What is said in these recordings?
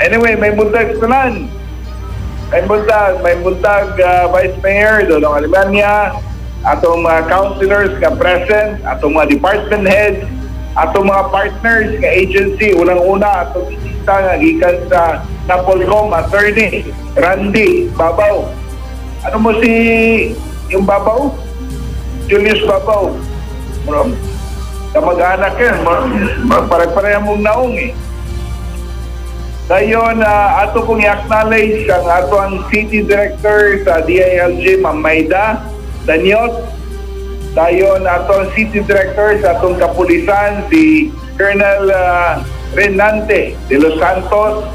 Anyway, may buntag tanan. May buntag Vice Mayor Dodong Alemania, atong mga councilors nga present, atong mga department heads, atong mga partners nga agency. Unang-una atong bisita nga gikan sa Napolcom Attorney Randy Babaw. Ano mo si yung Babaw? Julius Babaw. Kamag-anak yan. Parang mong naong eh. Dayon, ato kong i-acknowledge ang ato ang City Director sa DILG, Ma'am Maida Danyot. Dayon, ato ang City Director sa atong kapulisan, si Colonel Renante de los Santos.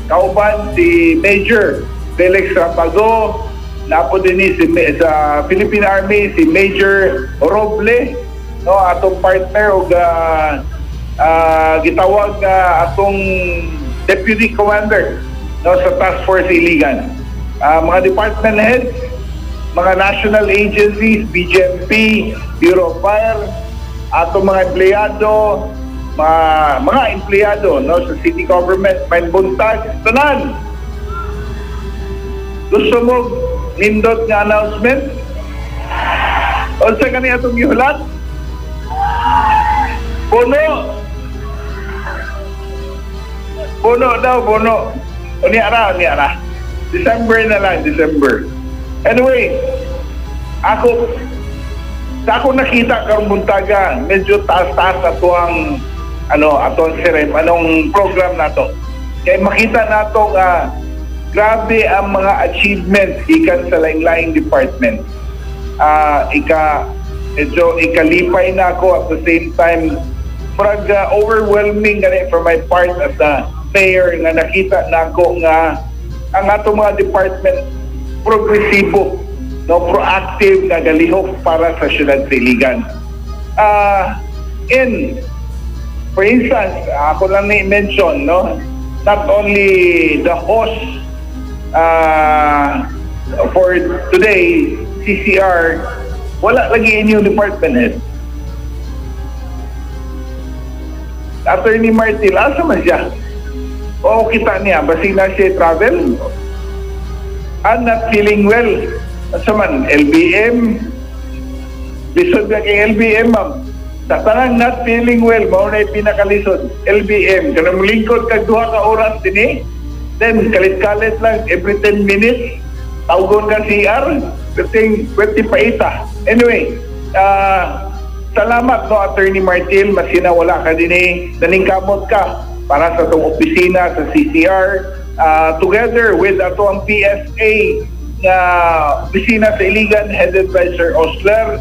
Kauban, si Major Felix Rapago. Napo din sa Philippine Army, si Major Roble. No, atong partner o gitawag atong Deputy Commander sa Task Force Iligan. Mga department heads, mga national agencies, BGMP, Bureau of Fire, atong mga empleyado, mga empleyado sa city government, may buntag, tanan. Gusto mo nindot nga announcement? O sa kanya itong ihulat? Puno daw. Unyara. December na lang, December. Anyway, ako nakita karong buntaga, medyo taas-taas ato ang anong program nato. Kaya makita nato nga grabe ang mga achievements ikan sa laing-laing department. Medyo ikalipay na ako at the same time overwhelming gani for my part as a mayor nga nakita na ako nga ang atong mga department progresibo, proactive nga galihok para sa syudad sa Iligan. For instance, ako lang na-mention, not only the host for today, CCR, wala lagi inyong department head. Attorney Martil, asa man siya? O kita niya, basi na siya travel? I'm not feeling well. Asa man, LBM? Lisod ka kay LBM, ma'am. Sa tanang not feeling well, mauna yung pinakalisod. LBM, kanang lingkod kag 2 ka oras din eh. Then, kalit-kalit lang, every 10 minutes, tawgon ka CR, pwede paita. Anyway, salamat Attorney Martil, masina wala ka din eh, naningkamot ka para sa itong opisina sa CCR, together with ato ang PSA na opisina sa Iligan, headed by Sir Osler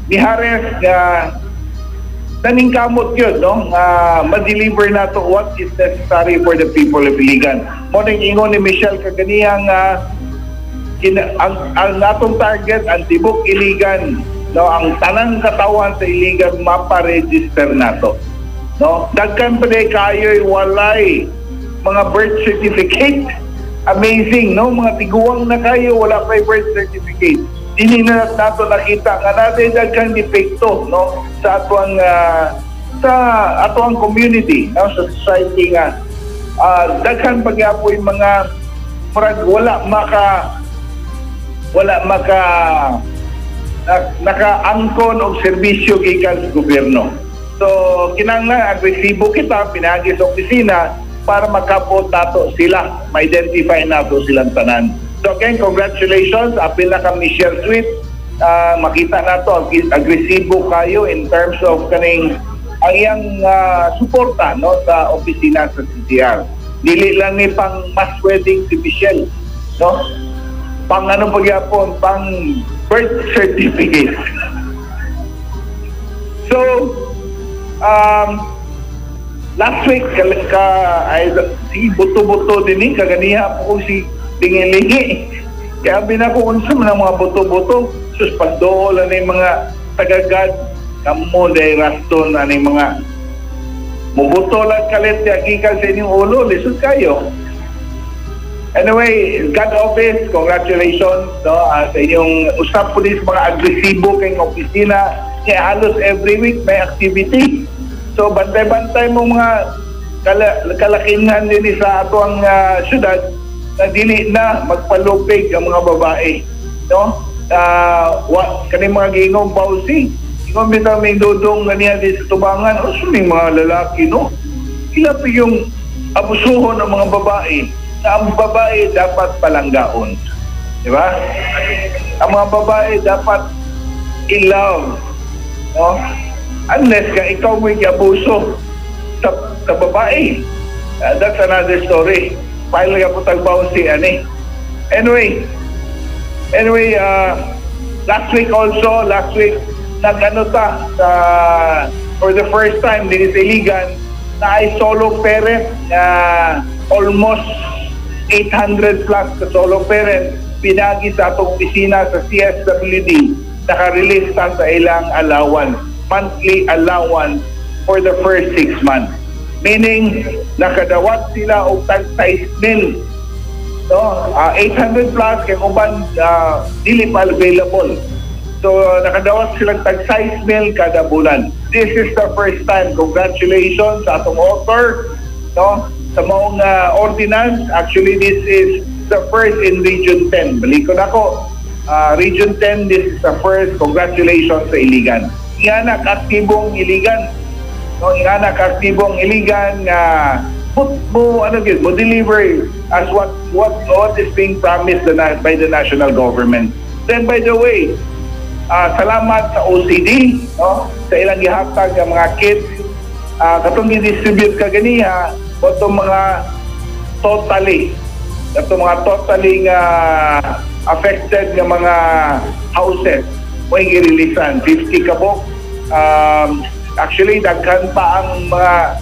Mijares, naningkamot yun, ma-deliver na to what is necessary for the people of Iligan. Morning ingon ni Michelle kaganiyang ang atong target, ang tibok Iligan, ang tanang katawan sa Iligan mapa-register nato. Dagkan pa din kayo'y walay mga birth certificate. Amazing, mga tiguang na kayo, wala pa birth certificate. Hindi na nato nakita nga natin dagkan depekto sa atuang community, sa society nga. Dagkan pagyapo yung mga wala naka-angkon og serbisyo gikan sa gobyerno. So, kinahanglan agresibo kita pinagi sa opisina para makapot nato sila, ma-identify nato silang tanan. So again, congratulations. Apil na kami share tweet. Makita nato agresibo kayo in terms of kaning ang iyang suporta sa opisina sa CCR. Dili lang ni pang mass wedding si Michelle, pang pagyapon, pang birth certificate. So, last week, si buto-buto din kaganiha po si Tingilingi. Kaya binako-unsa man ang mga buto-buto, suspando lang yung mga tagagad, kamo day raston na yung mga mubuto lang kalit yagikan sa inyong ulo, lisod kayo. Anyway, God office, congratulations sa inyong usap po din mga agresibo kayong opisina. Kaya halos every week may activity. So bantay-bantay mo mga kalakinhan din sa ato ang syudad na dili na magpalupig ang mga babae, no? Kani mga gingong pausi, ingong bitaw may dudong ganiya di sa tubangan, o suming mga lalaki, no? Ilapi yung abusuhon ng mga babae na ang babae dapat palanggaon, di ba? Ang mga babae dapat i-love, no? Unless ka ikaw may abuso sa babae, that's another story. File nga po tagbaw si ani. Anyway, last week nag-ano for the first time din sa Iligan na ay solo parent, almost 800 plus na solo parent pinagi sa atong opisina sa CSWD, naka-release sa ilang allowance, monthly allowance for the first 6 months. Meaning, nakadawat sila o tag-size mil. No? 800 plus, kaya uban dili pa available. So, nakadawat silang tag-size mil kada bulan. This is the first time. Congratulations sa atong author, no? Sa maong ordinance. Actually, this is the first in Region 10. Balikon ako. Region 10, this is the first. Congratulations sa Iligan. Inganak, aktibong Iligan. No, inganak aktibong Iligan mo deliver as what is being promised by the national government. Then by the way, salamat sa OCD, no, sa ilang gihatag ng mga kits, katong i-distribute kaganiha itong mga totally affected ng mga houses mo i-releasean 50 kabok. Actually, daghan pa ang mga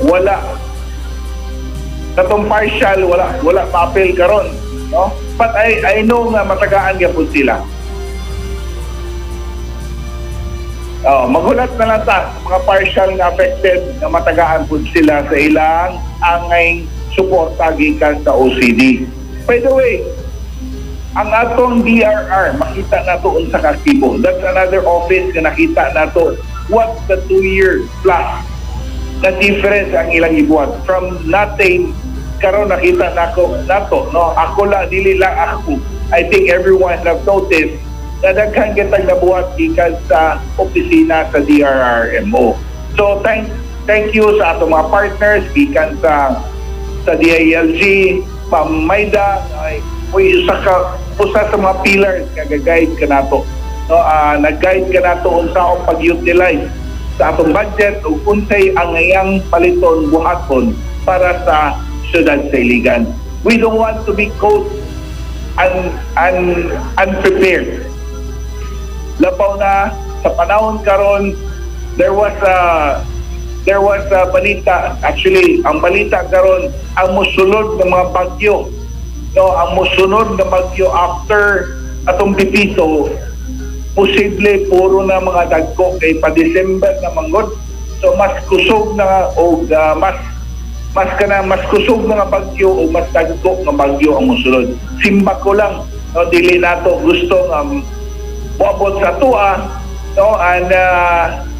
wala katong partial, wala papel karon, no? But I know nga matagaan gyapon sila. Magulat na lang ta mga partial nga affected nga matagaan pud sila sa ilang angay suporta gikan sa OCD. By the way, ang atong DRR makita nato unsa ka aktibo. That's another office nga nakita nato what the 2-year plus na difference ang ilang ibuhat from nothing karon nakita nato, no? Ako lang, dili lang ako. I think everyone have noticed na daghang kitang nabuhat gikan sa opisina sa DRRMO. So thank you sa atong mga partners gikan sa DILG, Ma'am Maida, usa sa mga pillars nga ga-guide ka nato. No, nag-guide ka nato unsa ang pag-utilize sa atong budget ug unsay ang ngayang paliton buhaton para sa syudad sa Iligan. We don't want to be caught unprepared. Labaw na sa panahon karon, there was a balita, actually ang balita karon ang mosunod ng mga bagyo, no, ang mosunod na bagyo after atong Pipito, posible puro na mga dagko kay pa December na manggod. So mas kusog na o mas kusog na nga bagyo o mas dagko nga bagyo ang mosunod. Simba ko lang, no, dili nato gusto buabot sa tua, no, and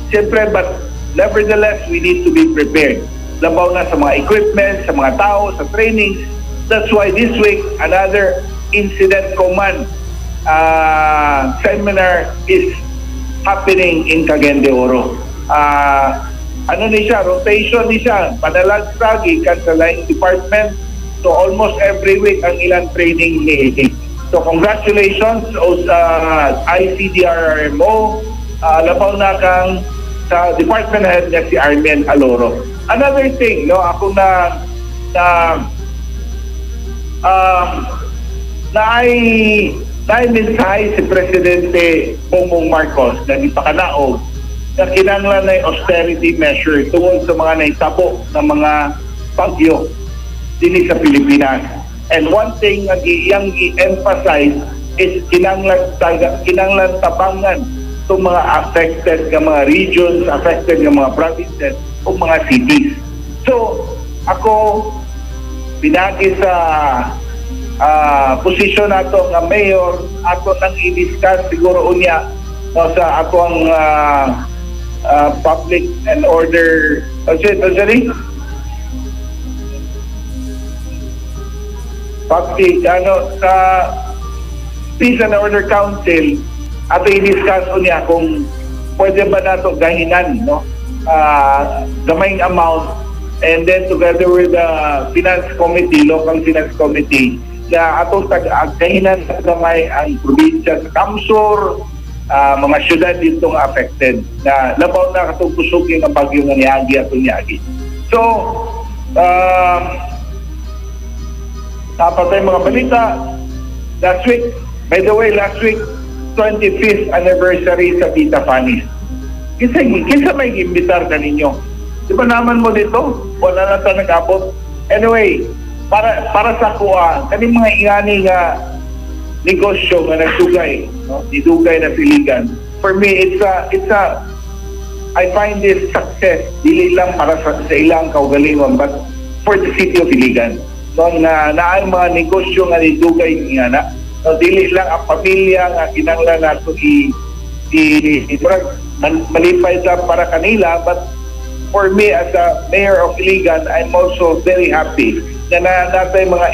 siyempre, but nevertheless we need to be prepared. Labaw na sa mga equipment, sa mga tao, sa trainings. That's why this week another incident command seminar is happening in Cagayan de Oro. Rotation ni siya, panalagsa gikan sa line department. So almost every week ang ilang training ni. So congratulations sa ICDRRMO, labaw na kang sa department head niya si Armen Aloro. Another thing, no, ako na mensahe si Presidente Bongbong Marcos na ipakanaog na kinahanglan na austerity measure tungkol sa mga naitabo ng mga bagyo din sa Pilipinas. And one thing ang iyang i-emphasize is kinahanglan tabangan itong mga affected ng mga regions, affected ng mga provinces o mga cities. So, ako pinagi sa posisyon nato nga mayor, ato nang i-discuss siguro unya no, sa ato ang public and order Pati, sa Peace and Order Council, at i-discuss niya kung pwede ba na ito gahinan, no? Gamayng amount, and then together with the Finance Committee, Local Finance Committee, na atong gahinan sa gamay ang probinsya sa Kamsur, mga syudad ditong affected na labaw na katong kusugin ang bagyo nga niagi at niagi. So, dapat tayong mga balita. Last week, by the way, 25th anniversary sa Tita Fanny. Kinsa may imbitar ka ninyo? Di ba naman mo dito? Wala na tayo nag-abot. Anyway, para sa kuha, kaning mga ingani nga negosyo nga nagdugay, no? Nidugay na siligan. For me, it's a I find this success dili lang para sa ilang kaugalingon but for the city of Iligan. So naay mga negosyo nga nidugay nga so, dili lang ang pamilya nga kinahanglan nato malipay sa para kanila, but for me as a mayor of Iligan, I'm also very happy na natay mga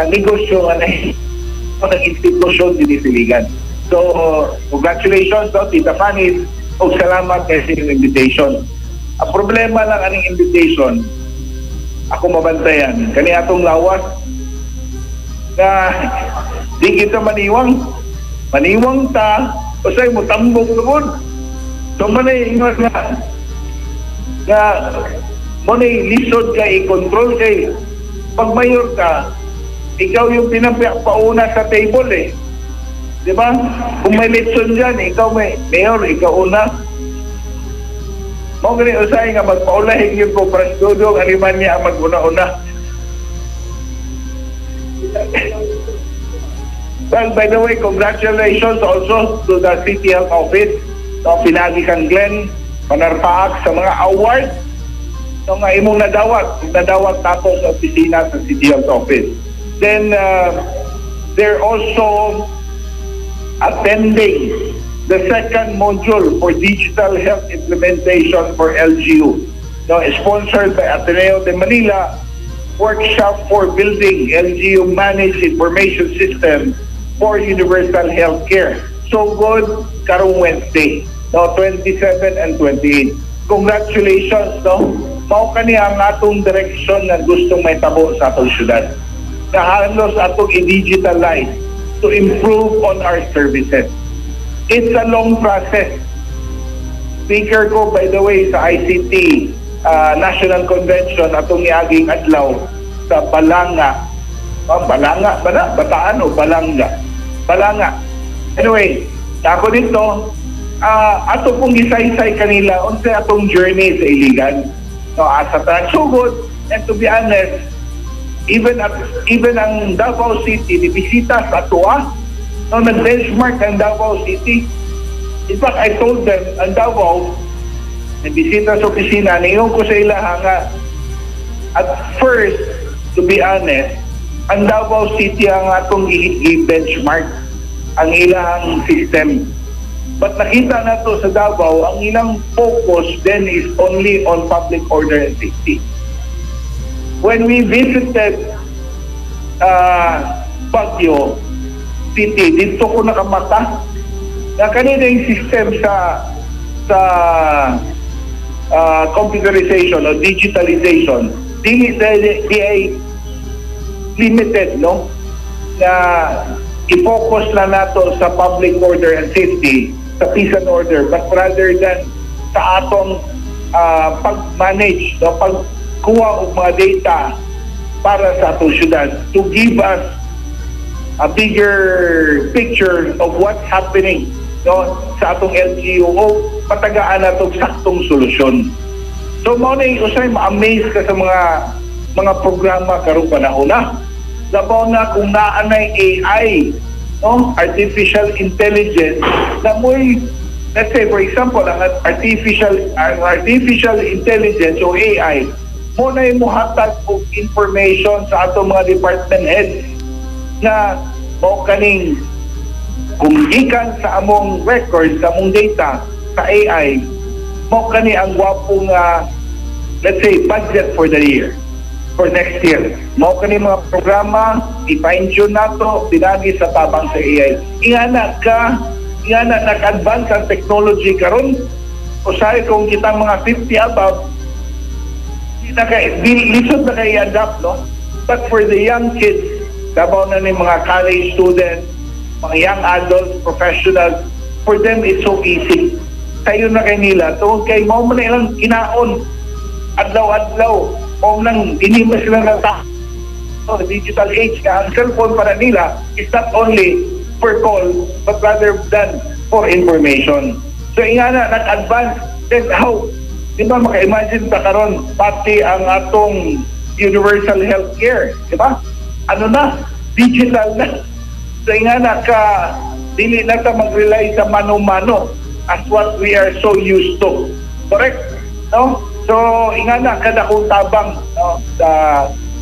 negosyo nga ng institusyon din sa Iligan. So, congratulations to Tita Fanny o salamat kasi yung invitation. Ang problema lang aning invitation, ako mabantayan. Kani atong lawas na di kita maniwang ta o sa'yo mo tambok naman. So, manay ingat nga manay lisod ka i-control kay pag mayor ka, ikaw yung pauna sa table eh. Di ba? Kung may election dyan, ikaw mayor, ikaw una. Mga ganyan usay nga magpaulahin yung po Prasdodong, aliman niya ang mag-una-una. Well, by the way, congratulations also to the City Health Office, Pinagi kang Glenn, manarpaak sa mga award so nga imong nadawat tapos sa opisina sa City Health Office. Then they're also attending the second module for digital health implementation for LGU. No, sponsored by Ateneo de Manila, workshop for building LGU managed information system for universal health care. So good karong Wednesday, no, 27 and 28. Congratulations, no. Mao kani ang atong direksyon na gustong may tabo sa atong syudad. Na halos atong i-digitalize to improve on our services. It's a long process. Speaker ko, by the way, sa ICT National Convention atong niaging adlaw sa Balanga. Balanga ba na? Bataan o Balanga? Balanga. Anyway, ako dito, ato pong gisaysay kanila unsa atong journey sa Iligan. So, asa tagsugod, and to be honest, even ang Davao City, nibisita sa Atua, no, nag-benchmark ang Davao City. In fact, I told them, ang Davao, nibisita sa opisina, niyon ko sa ilaha nga, at first, to be honest, ang Davao City ang atong i-benchmark, ang ilang system. But nakita na to sa Davao, ang ilang focus then is only on public order and safety. When we visited Baguio City, dito ko nakamata na kanina yung system sa computerization o digitalization, di ay limited, no? Na i-focus na nato sa public order and safety, sa peace and order, but rather than sa atong pag-manage, no? Pagkuha og mga data para sa atong syudad to give us a bigger picture of what's happening, no, sa atong LGU o patagaan natong saktong solusyon. So mao na usay ma-amaze ka sa mga programa karong panahon na. Labaw na kung naanay AI, no, artificial intelligence na mo'y, let's say for example, ang artificial intelligence o AI mo na yung muhatag og information sa atong mga department heads na mao kaning kung gikan sa among records, sa among data sa AI, mao kani ang gwapong let's say budget for the year. for next year. Mao kani mga programa i-fine-tune nato pinagi sa tabang sa AI. Ingana nag-advance ang technology karon. Usahay kung kitang mga 50 above, lisod na kayo adapt, no? But for the young kids, dabaw na ni mga college students, mga young adults, professionals, for them it's so easy. Kayo na kay nila, tungkol kay mo na ilang kinaon, adlaw-adlaw, mo nang hindi mo sila digital age ka, ang cellphone para nila is not only for call, but rather than for information. So ingana nag-advance, then how? Di ba maka-imagine ta karon pati ang atong universal healthcare, di ba? Ano na? Digital na. So ingana ka, dili na ta mag-rely sa mano-mano as what we are so used to. Correct? No? So ingana kada kung tabang, no?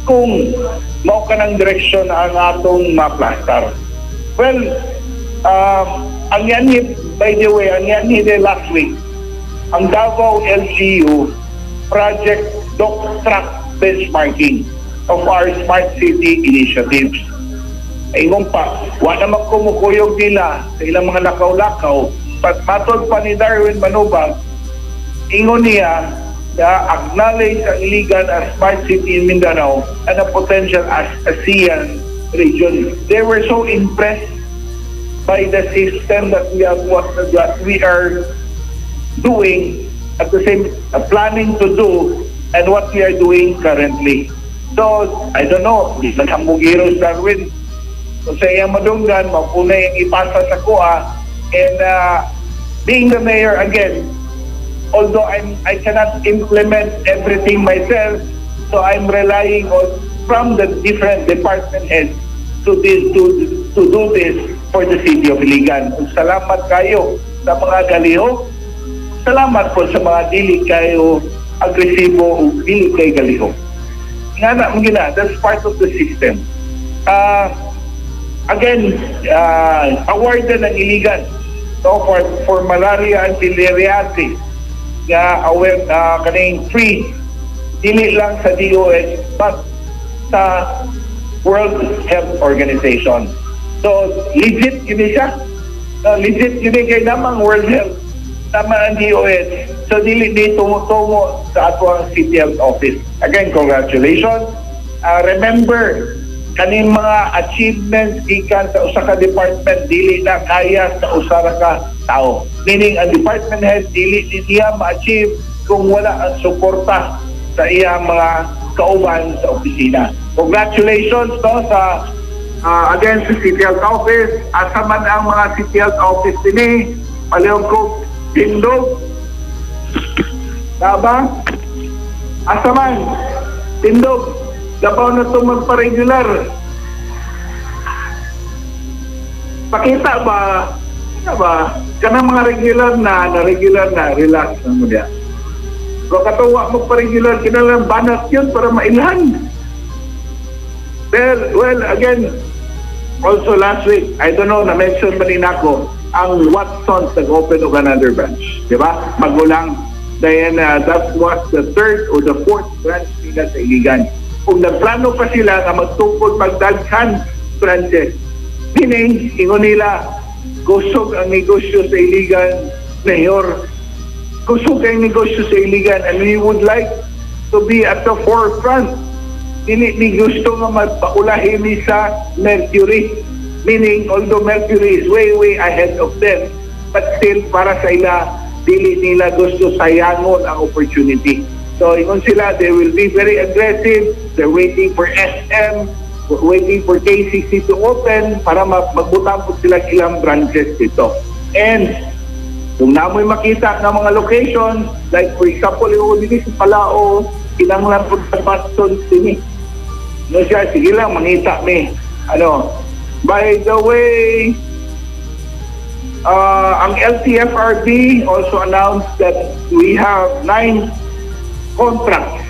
Kung mao ka ng direksyon ang atong maplastar. Well, ang yanhid, by the way, ang yanhid last week, ang Davao LGU project track benchmarking of our smart city initiatives. Ingon pa, wala naman kumukuyog nila sa ilang mga lakaw-lakaw, but matod pa ni Darwin Manubag, ingon niya na acknowledge ang Iligan as smart city in Mindanao and a potential as ASEAN region. They were so impressed by the system that we are doing, at the same planning to do, and what we are doing currently. So, I don't know, di na Hambugiros, Darwin. So, sa iyang madunggan, mapuna yung ipasa sa kuha, and being the mayor again, although I cannot implement everything myself, so I'm relying on from the different department heads to do this for the city of Iligan. Salamat kayo sa mga galiho. Salamat po sa mga dili kayo agresibo o dili kayo galiho. Nga na, mga that's part of the system. Again, awarded ng Iligan, so for malaria and filariasis nga kaning free dili lang sa DOH but sa World Health Organization. So legit yun siya. Legit yun kay namang World Health, tama ang DOH. So dili tumutungo sa atong City Health Office. Again, congratulations. Remember, kaning mga achievements gikan sa usa ka department dili na kaya sa usa ka tao. Meaning ang department head dili niya ma-achieve kung wala ang suporta sa iyang mga kauban sa opisina. Congratulations no sa again sa City Health Office. Asa man ang mga City Health Office din palihog ko tindog. Taba? Asa man tindog. Dapaw na ito magpa-regular. Pakita ba? Kanang mga regular na relax na mo diya. Kung katawa magpa-regular, kinalang banat yun para mailhan. Well, again, also last week, I don't know, na-mention ba rin ako, ang Watsons nag-open of another branch. Diba? Magulang. Then, that was the third or the fourth branch nila sa Iligan. Kung nagplano pa sila na magtungkol magdaghan branches, meaning, ingon nila, kusog ang negosyo sa Iligan, Mayor. Kusog ang negosyo sa Iligan, and we would like to be at the forefront. Ni gusto nga magpaulahin ni sa Mercury. Meaning, although Mercury is way, way ahead of them, but still, para sa ila, dili nila gusto sayangon ang opportunity. So, ingon sila, they will be very aggressive. They're waiting for SM, waiting for KCC to open para magbutang po sila ilang branches dito. And, kung namoy makita ng mga locations, like for example, yung dito sa Palao, kinanglan po sa Boston sini. No siya, sige lang, mangita mi. By the way, ang LTFRB also announced that we have 9 contracts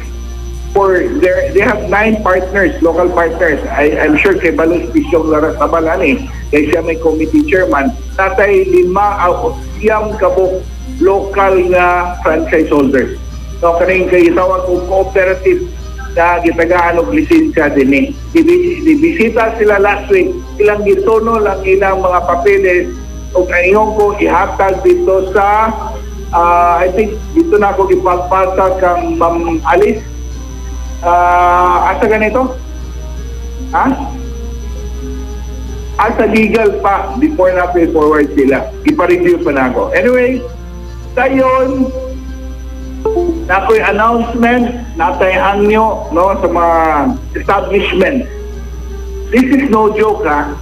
for they have 9 partners, local partners. I'm sure kay Balos Bisyong Laras Tabalani, kay siya may committee chairman, tatay 5 siyam kabuk local nga franchise holders. So kaning kay tawag kong cooperative na gitagaan og lisensya dinhi. Ibisita sila last week, ilang gitono lang ilang mga papeles ug ayon ko ihatag dito sa I think dito na ako ipagpasa kang Ma'am Alice. Asa ganito? Ha? Asa legal pa before na forward sila. Ipa-review pa na ako. Anyway, dayon na ako'y announcement natay hangyo no sa mga establishment. This is no joke ha.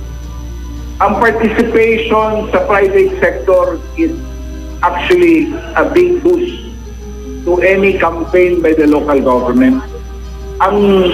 Ang participation sa private sector is actually a big boost to any campaign by the local government. Ang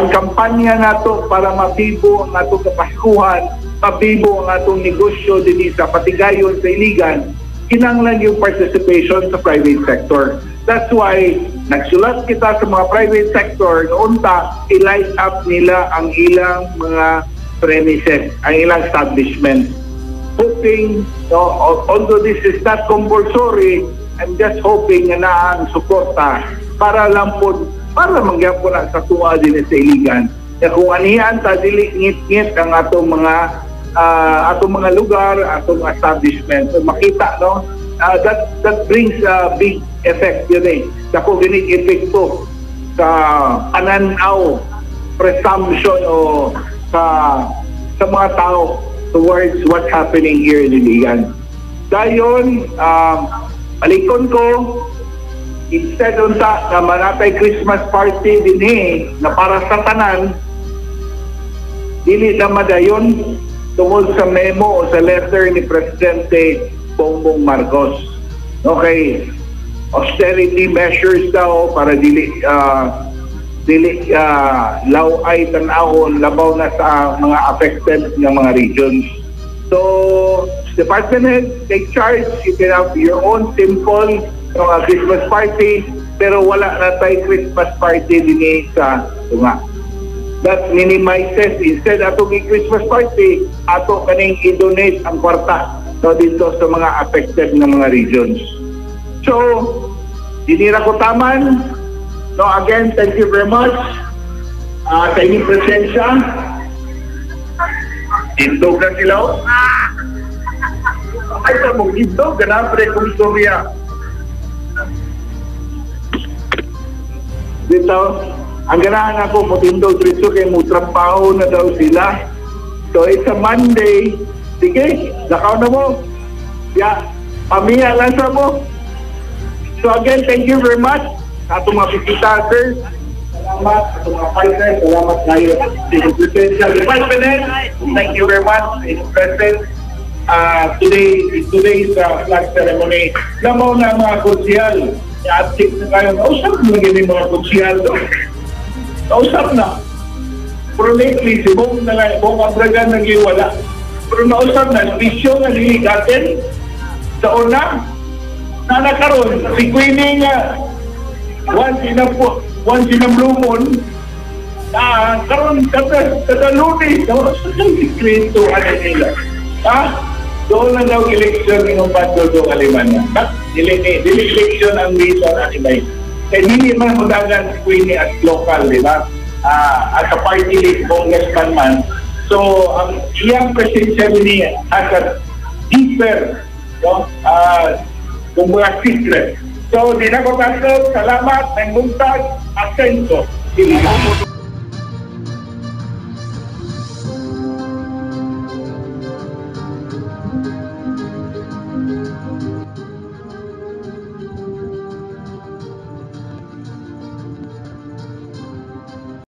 kampanya nato para mabibo ang atong kapaskuhan, mabibo ang atong negosyo dinhi sa Patigayon sa Iligan, kinahanglan yung participation sa private sector. That's why nagsulat kita sa mga private sector noon ta i-light up nila ang ilang mga premises, ang ilang establishment. Hoping, although this is not compulsory, I'm just hoping na ang suporta para lang po, para mangyapon na sa tuwa din sa Iligan. Kaya kung anihan ta, dili ngit-ngit ang atong mga lugar, atong establishment. So makita, no? That brings a big effect yun eh. Dako ginig epekto sa pananaw, presumption o sa mga tao towards what's happening here in Iligan. Dayon, palikon ko, instead unta na manatay Christmas party din na para sa tanan, dili na madayon tungkol sa memo o sa letter ni Presidente Bongbong Marcos. Okay, austerity measures daw para dili laway tanahon labaw na sa mga affected ng mga regions. So, Department Head, take charge. You can have your own simple Christmas party, pero wala na tayo Christmas party din sa tunga. That minimizes, instead atong Christmas party, ato kaning i-donate ang kwarta dito sa mga affected ng mga regions. So, dinira ko taman. No, again, thank you very much sa inyong presensya. Indog na sila. Ay, sa mong indog, ganapre kong istorya. Dito, ang ganahan ako, mutindog dito kay mo trabaho na daw sila. So, it's a Monday. Sige, lakaw na mo. Yeah, pamiya lang sa mo. So again, thank you very much sa atong mga visitators. Salamat sa atong mga partners. Salamat kayo sa presensya. Thank you very much. It's present today's flag ceremony. Lamaw na mga konsyal. I-update na kayo. Nausap na gini mga konsyal. Nausap na. Pero lately, si Bong Abragan nag-iwala. Pero nausap na, bisyo nga niligatin sa una, na nakaroon, si Queenie nga, once in a blue moon, karoon, kada lunes, sa sikreto, ano nila. Doon na daw eleksyon ng Pato doon Alemania. Eleksyon ang reason anyway. Kaya hindi man kudagan si Queenie as local, di ba? As a party list, congressman man. So, ang iyang presensya niya has a deeper, kung mga secret. So, di na ko kaso, salamat, ng buntag, asenso.